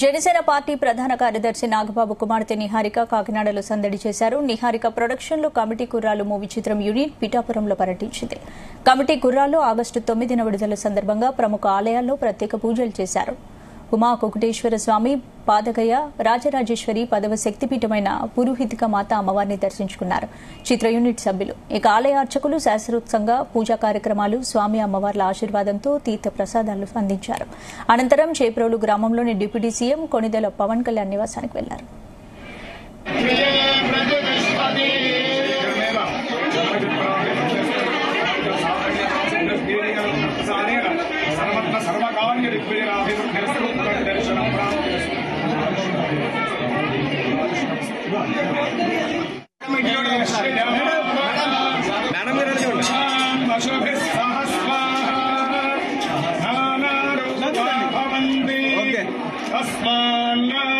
Janasena party ప్రధాన కార్యదర్శి నాగబాబు కుమార్తె నిహారిక కాకినాడలో సందడి చేశారు. నిహారిక ప్రొడక్షన్లో కమిటీ కుర్రాలు మూవీ చిత్రం యూనిట్ పిఠాపురంలో పర్యటించింది. కమిటీ కుర్రాలు ఆగస్టు 9న విడుదల సందర్భంగా ప్రముఖ ఆలయాల్లో ప్రత్యేక పూజలు చేశారు. ఉమా కుకుటేశ్వర స్వామి, పాదగయ, రాజరాజేశ్వరి 10వ శక్తిపీఠమైన పురోహితిక మాత అమ్మవారిని దర్శించుకున్నారు చిత్ర యూనిట్ సభ్యులు. ఇక ఆలయ అర్చకులు శాస్త్రోక్తంగా పూజా కార్యక్రమాలు, స్వామి అమ్మవార్ల ఆశీర్వాదంతో తీర్థ ప్రసాదాలు అందించారు. అనంతరం చేప్రోలు గ్రామంలోని డిప్యూటీ సీఎం కొణిదెల పవన్ కళ్యాణ్ నివాసానికి వెళ్లారు. Okay.